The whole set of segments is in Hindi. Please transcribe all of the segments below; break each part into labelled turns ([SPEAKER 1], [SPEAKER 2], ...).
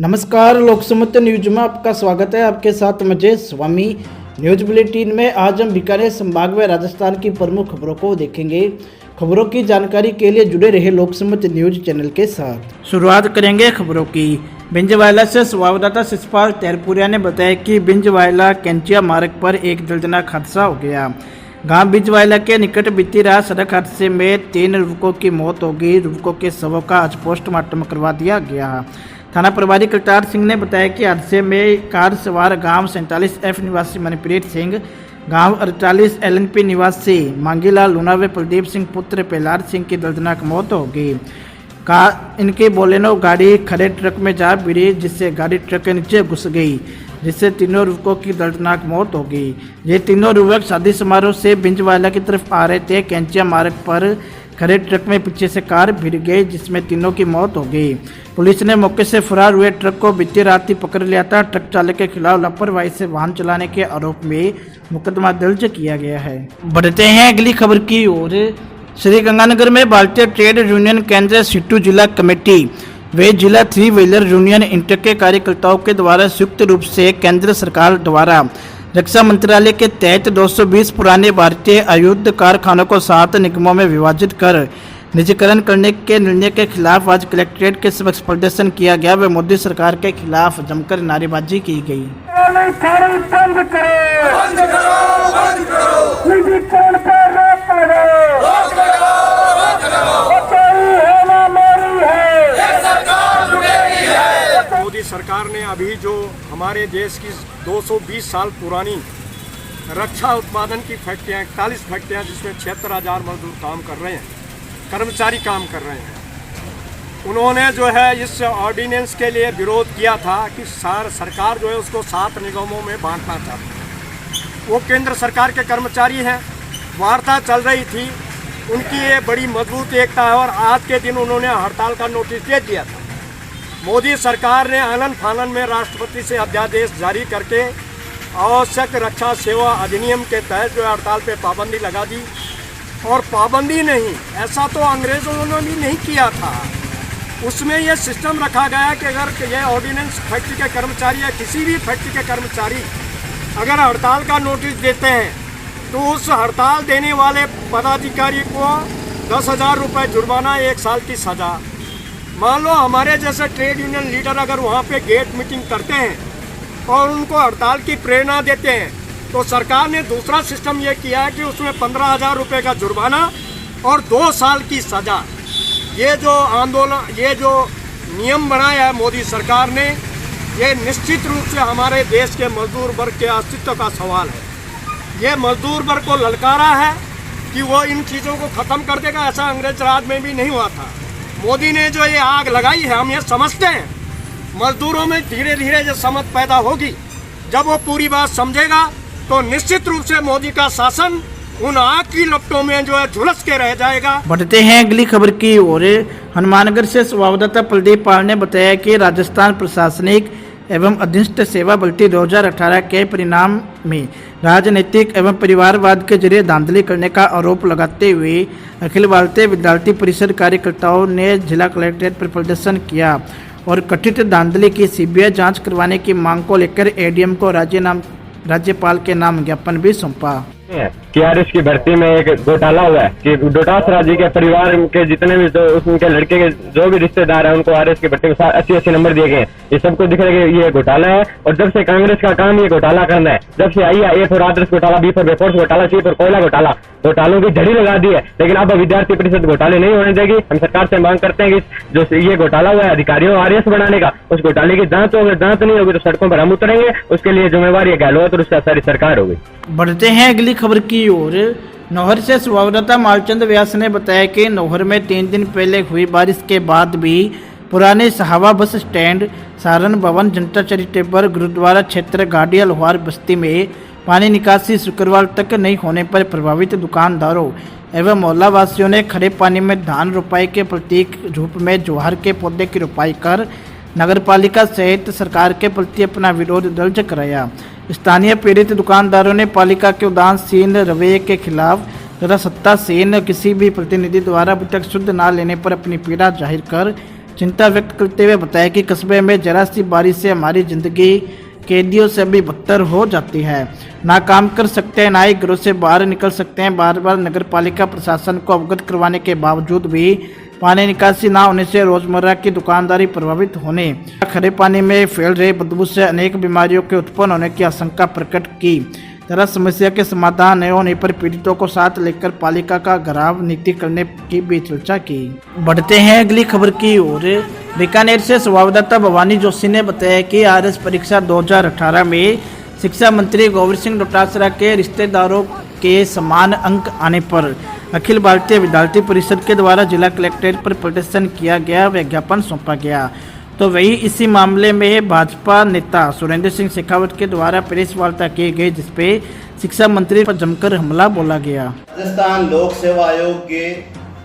[SPEAKER 1] नमस्कार, लोकसमत न्यूज में आपका स्वागत है। आपके साथ मुझे स्वामी। न्यूज बुलेटिन में आज हम बीकानेर संभाग में राजस्थान की प्रमुख खबरों को देखेंगे। खबरों की जानकारी के लिए जुड़े रहे लोकसमत न्यूज चैनल के साथ। शुरुआत करेंगे खबरों की। बिंजवायला से संवाददाता शिषपाल तेरपुरिया ने बताया कि बिंजवायला कैंचिया मार्ग पर एक दर्दनाक हादसा हो गया। गांव बिंजवायला के निकट बीती रात सड़क हादसे में 3 युवकों की मौत हो गई। युवकों के शवों का आज पोस्टमार्टम करवा दिया गया। थाना प्रभारी करतार सिंह ने बताया कि हादसे में कार सवार गांव 47F निवासी मनप्रीत सिंह, गांव 48 LNP निवासी मांगीलाल लूना व प्रदीप सिंह पुत्र प्रहलाद सिंह की दर्दनाक मौत हो गई। इनकी बोलेनो गाड़ी खड़े ट्रक में जा भिड़ी, जिससे गाड़ी ट्रक के नीचे घुस गई, जिससे तीनों युवकों की दर्दनाक मौत हो गई। ये तीनों युवक शादी समारोह से बिंजवायला की तरफ आ रहे थे। कैंचिया मार्ग पर खड़े ट्रक में पीछे से कार भिड़ गई, जिसमें तीनों की मौत हो गई। पुलिस ने मौके से फरार हुए ट्रक को बीती रात ही पकड़ लिया था। ट्रक चालक के खिलाफ लापरवाही से वाहन चलाने के आरोप में मुकदमा दर्ज किया गया है। बढ़ते हैं अगली खबर की ओर। श्रीगंगानगर में भारतीय ट्रेड यूनियन केंद्र सिट्टू जिला कमेटी वे जिला 3 व्हीलर यूनियन इंटर के कार्यकर्ताओं के द्वारा संयुक्त रूप से केंद्र सरकार द्वारा रक्षा मंत्रालय के तहत 220 पुराने भारतीय आयुध कारखानों को 7 निगमों में विभाजित कर निजीकरण करने के निर्णय के खिलाफ आज कलेक्ट्रेट के समक्ष प्रदर्शन किया गया व मोदी सरकार के खिलाफ जमकर नारेबाजी की गई।
[SPEAKER 2] मोदी सरकार ने अभी जो हमारे देश की 220 साल पुरानी रक्षा उत्पादन की फैक्ट्रियाँ 41 फैक्ट्रियाँ जिसमें 76,000 मजदूर काम कर रहे हैं, कर्मचारी काम कर रहे हैं, उन्होंने जो है इस ऑर्डिनेंस के लिए विरोध किया था कि सरकार जो है उसको 7 निगमों में बांटना चाहती है। वो केंद्र सरकार के कर्मचारी हैं। वार्ता चल रही थी, उनकी ये बड़ी मजबूत एकता है और आज के दिन उन्होंने हड़ताल का नोटिस दे दिया था। मोदी सरकार ने आनन फानन में राष्ट्रपति से अध्यादेश जारी करके आवश्यक रक्षा सेवा अधिनियम के तहत जो हड़ताल पे पाबंदी लगा दी। और पाबंदी नहीं, ऐसा तो अंग्रेजों ने भी नहीं किया था। उसमें यह सिस्टम रखा गया कि अगर यह ऑर्डिनेंस फैक्ट्री के कर्मचारी या किसी भी फैक्ट्री के कर्मचारी अगर हड़ताल का नोटिस देते हैं तो उस हड़ताल देने वाले पदाधिकारी को 10,000 रुपये जुर्माना, 1 साल की सज़ा। मान लो हमारे जैसे ट्रेड यूनियन लीडर अगर वहाँ पे गेट मीटिंग करते हैं और उनको हड़ताल की प्रेरणा देते हैं तो सरकार ने दूसरा सिस्टम ये किया है कि उसमें 15,000 रुपये का जुर्माना और 2 साल की सज़ा। ये जो आंदोलन, ये जो नियम बनाया है मोदी सरकार ने, ये निश्चित रूप से हमारे देश के मजदूर वर्ग के अस्तित्व का सवाल है। ये मजदूर वर्ग को ललकारा है कि वो इन चीज़ों को ख़त्म कर देगा। ऐसा अंग्रेज राज में भी नहीं हुआ था। मोदी ने जो ये आग लगाई है, हम ये समझते हैं मजदूरों में धीरे धीरे जो समझ पैदा होगी, जब वो पूरी बात समझेगा तो निश्चित रूप से मोदी का शासन उन आग की लपटों में जो है झुलस के रह जाएगा।
[SPEAKER 1] बढ़ते हैं अगली खबर की ओर। हनुमानगढ़ से संवाददाता प्रदीप पाल ने बताया कि राजस्थान प्रशासनिक एवं अधीनस्थ सेवा भर्ती 2018 के परिणाम में राजनीतिक एवं परिवारवाद के जरिए धांधली करने का आरोप लगाते हुए अखिल भारतीय विद्यार्थी परिषद कार्यकर्ताओं ने जिला कलेक्ट्रेट पर प्रदर्शन किया और कथित धांधली की CBI जांच करवाने की मांग को लेकर ADM को राज्यपाल के नाम ज्ञापन भी सौंपा।
[SPEAKER 3] कि आरएस की भर्ती में एक घोटाला हुआ है कि डोटासरा जी के परिवार के जितने भी उनके लड़के के जो भी रिश्तेदार हैं उनको आरएस की भर्ती में 80 नंबर दिए गए। ये सबको दिख रहा है कि ये घोटाला है और जब से कांग्रेस का काम ये घोटाला करना है, जब से आई है A फॉर आदर्श घोटाला, B फॉर वेफर्स घोटाला, C फॉर कोयला घोटाला, घोटालों की झड़ी लगा दी है। लेकिन अब विद्यार्थी परिषद घोटाले नहीं होने देगी। हम सरकार से मांग करते हैं कि जो ये घोटाला हुआ है अधिकारियों आरएस बनाने का, उस घोटाले की जांच होगी। जांच नहीं होगी तो सड़कों पर हम उतरेंगे। उसके लिए जिम्मेवार ये गहलोत और उसका सारी सरकार होगी।
[SPEAKER 1] बढ़ते हैं अगली खबर की ओर। नौहर से संवाददाता मालचंद व्यास ने बताया कि नौहर में 3 दिन पहले हुई बारिश के बाद भी पुराने सहावा बस स्टैंड, सारण भवन, जनता चैरिटेबल, गुरुद्वारा क्षेत्र, गाड़िया लोहार बस्ती में पानी निकासी शुक्रवार तक नहीं होने पर प्रभावित दुकानदारों एवं मोहल्ला वासियों ने खड़े पानी में धान रोपाई के प्रतीक रूप में जवाहर के पौधे की रोपाई कर नगरपालिका सहित सरकार के प्रति अपना विरोध दर्ज कराया। स्थानीय पीड़ित दुकानदारों ने पालिका के उदासीन रवैये के खिलाफ तथा सत्तासीन किसी भी प्रतिनिधि द्वारा अभी तक शुद्ध न लेने पर अपनी पीड़ा जाहिर कर चिंता व्यक्त करते हुए बताया कि कस्बे में जरा सी बारिश से हमारी जिंदगी कैदियों से भी बदतर हो जाती है। ना काम कर सकते हैं, ना ही घरों से बाहर निकल सकते हैं। बार बार नगर पालिका प्रशासन को अवगत करवाने के बावजूद भी पानी निकासी ना होने से रोजमर्रा की दुकानदारी प्रभावित होने, खरे पानी में फैल रहे बदबू से अनेक बीमारियों के उत्पन्न होने की आशंका प्रकट की। तरह समस्या के समाधान नहीं होने पर पीड़ितों को साथ लेकर पालिका का घेराव नीति करने की भी चर्चा की। बढ़ते हैं अगली खबर की ओर। बीकानेर से संवाददाता भवानी जोशी ने बताया कि आरएस परीक्षा 2018 में शिक्षा मंत्री गोविंद सिंह डोटासरा के रिश्तेदारों के समान अंक आने पर अखिल भारतीय विद्यार्थी परिषद के द्वारा जिला कलेक्ट्रेट पर प्रदर्शन किया गया व ज्ञापन सौंपा गया। तो वही इसी मामले में भाजपा नेता सुरेंद्र सिंह शेखावत के द्वारा प्रेस वार्ता की गई, जिसपे शिक्षा मंत्री पर जमकर हमला बोला गया।
[SPEAKER 4] राजस्थान लोक सेवा आयोग के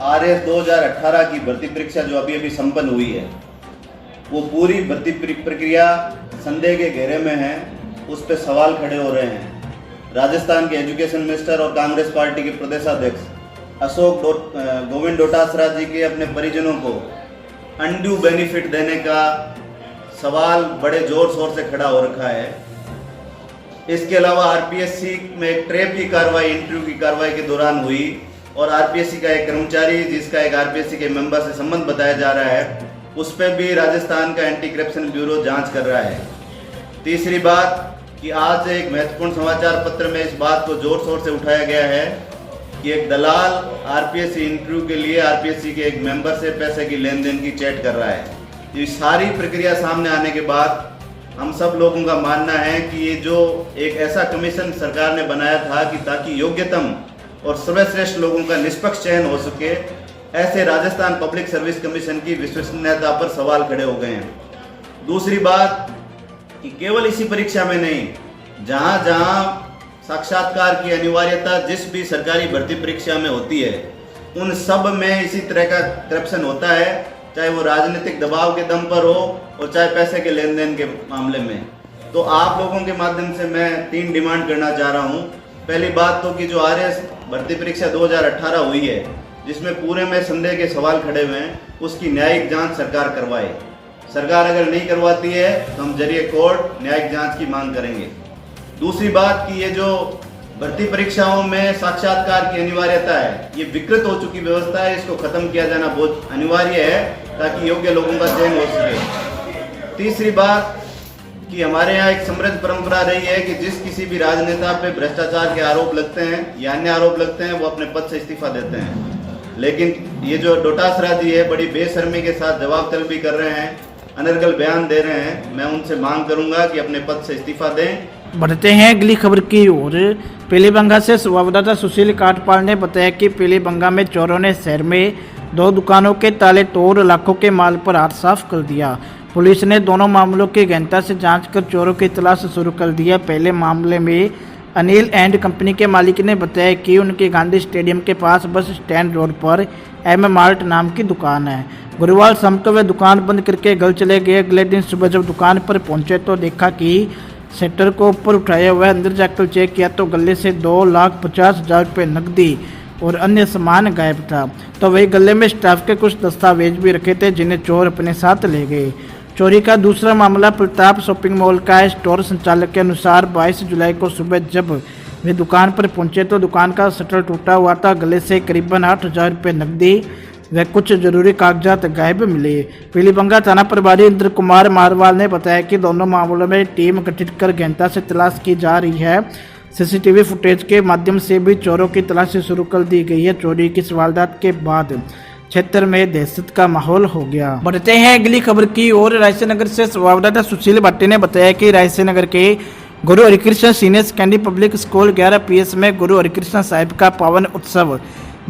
[SPEAKER 4] आरएस 2018 की भर्ती परीक्षा जो अभी संपन्न हुई है, वो पूरी भर्ती प्रक्रिया संदेह के घेरे में है। उस पर सवाल खड़े हो रहे हैं। राजस्थान के एजुकेशन मिनिस्टर और कांग्रेस पार्टी के प्रदेशाध्यक्ष अशोक गोविंद डोटासरा जी के अपने परिजनों को अनड्यू बेनिफिट देने का सवाल बड़े जोर शोर से खड़ा हो रखा है। इसके अलावा आरपीएससी में एक ट्रैप की कार्रवाई, इंटरव्यू की कार्रवाई के दौरान हुई और आरपीएससी का एक कर्मचारी जिसका एक आरपीएससी के मेंबर से संबंध बताया जा रहा है, उस पर भी राजस्थान का एंटी करप्शन ब्यूरो जांच कर रहा है। तीसरी बात कि आज एक महत्वपूर्ण समाचार पत्र में इस बात को जोर शोर से उठाया गया है कि एक दलाल आरपीएससी इंटरव्यू के लिए आरपीएससी के एक मेंबर से पैसे की लेन देन की चैट कर रहा है। ये सारी प्रक्रिया सामने आने के बाद हम सब लोगों का मानना है कि ये जो एक ऐसा कमीशन सरकार ने बनाया था कि ताकि योग्यतम और सर्वश्रेष्ठ लोगों का निष्पक्ष चयन हो सके, ऐसे राजस्थान पब्लिक सर्विस कमीशन की विश्वसनीयता पर सवाल खड़े हो गए हैं। दूसरी बात कि केवल इसी परीक्षा में नहीं, जहां जहां साक्षात्कार की अनिवार्यता जिस भी सरकारी भर्ती परीक्षा में होती है, उन सब में इसी तरह का करप्शन होता है, चाहे वो राजनीतिक दबाव के दम पर हो और चाहे पैसे के लेन देन के मामले में। तो आप लोगों के माध्यम से मैं 3 डिमांड करना चाह रहा हूँ। पहली बात तो कि जो आरएस भर्ती परीक्षा 2018 हुई है, जिसमें पूरे में संदेह के सवाल खड़े हुए हैं, उसकी न्यायिक जाँच सरकार करवाए। सरकार अगर नहीं करवाती है तो हम जरिए कोर्ट न्यायिक जाँच की मांग करेंगे। दूसरी बात कि ये जो भर्ती परीक्षाओं में साक्षात्कार की अनिवार्यता है, ये विकृत हो चुकी व्यवस्था है, इसको खत्म किया जाना बहुत अनिवार्य है ताकि योग्य लोगों का चयन हो सके। तीसरी बात कि हमारे यहाँ एक समृद्ध परंपरा रही है कि जिस किसी भी राजनेता पे भ्रष्टाचार के आरोप लगते हैं या अन्य आरोप लगते हैं, वो अपने पद से इस्तीफा देते हैं। लेकिन ये जो डोटासरा जी है, बड़ी बेशर्मी के साथ जवाब तलबी कर रहे हैं, अनर्गल बयान दे रहे हैं। मैं उनसे मांग करूंगा कि अपने पद से इस्तीफा दें।
[SPEAKER 1] बढ़ते हैं अगली खबर की ओर। पीलीबंगा से संवाददाता सुशील काटपाल ने बताया कि पीलीबंगा में चोरों ने शहर में 2 दुकानों के ताले तोड़ लाखों के माल पर हाथ साफ कर दिया। पुलिस ने दोनों मामलों की गहनता से जांच कर चोरों की तलाश शुरू कर दिया। पहले मामले में अनिल एंड कंपनी के मालिक ने बताया कि उनके गांधी स्टेडियम के पास बस स्टैंड रोड पर एम मार्ट नाम की दुकान है। गुरुवार शाम को वे दुकान बंद करके घर चले गए। अगले दिन सुबह जब दुकान पर पहुंचे तो देखा कि शटर को ऊपर उठाया हुआ अंदर जाकर चेक किया तो गले से 2,50,000 रुपये नकदी और अन्य सामान गायब था। तो वही गले में स्टाफ के कुछ दस्तावेज भी रखे थे, जिन्हें चोर अपने साथ ले गए। चोरी का दूसरा मामला प्रताप शॉपिंग मॉल का है। स्टोर संचालक के अनुसार 22 जुलाई को सुबह जब वे दुकान पर पहुंचे तो दुकान का शटर टूटा हुआ था। गले से करीबन 8,000 रुपये नकदी व कुछ जरूरी कागजात गायब मिले। पीलीबंगा थाना प्रभारी इंद्र कुमार मारवाल ने बताया कि दोनों मामलों में टीम गठित कर गहनता से तलाश की जा रही है। सीसीटीवी फुटेज के माध्यम से भी चोरों की तलाशी शुरू कर दी गई है। चोरी की वारदात के बाद क्षेत्र में दहशत का माहौल हो गया। बढ़ते हैं अगली खबर की ओर। रायसेन नगर से संवाददाता सुशील भट्टी ने बताया कि रायसेन नगर के Guru Harikrishna senior secondary public school 11 PS में गुरु हरिकृष्ण साहिब का पावन उत्सव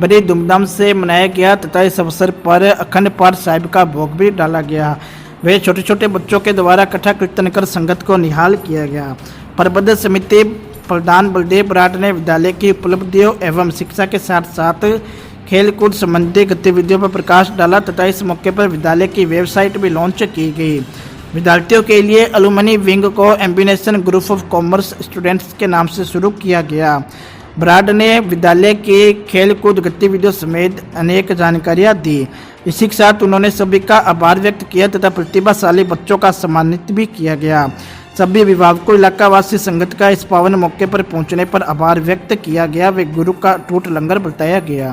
[SPEAKER 1] बड़ी धूमधाम से मनाया गया तथा इस अवसर पर अखंड पाठ साहिब का भोग भी डाला गया। वे छोटे छोटे बच्चों के द्वारा कथा कीर्तन कर संगत को निहाल किया गया। प्रबंध समिति प्रधान बलदेव बराड़ ने विद्यालय की उपलब्धियों एवं शिक्षा के साथ साथ खेलकूद संबंधी गतिविधियों पर प्रकाश डाला तथा इस मौके पर विद्यालय की वेबसाइट भी लॉन्च की गई। विद्यार्थियों के लिए अलुमनी विंग को एम्बिनेशन ग्रुप ऑफ कॉमर्स स्टूडेंट्स के नाम से शुरू किया गया। बराड़ ने विद्यालय के खेलकूद गतिविधियों समेत अनेक जानकारियां दी। इसी के साथ उन्होंने सभी का आभार व्यक्त किया तथा प्रतिभाशाली बच्चों का सम्मानित भी किया गया। सभी अभिभावकों इलाकावासी संगत का इस पावन मौके पर पहुंचने पर आभार व्यक्त किया गया व गुरु का अटूट लंगर बरताया गया।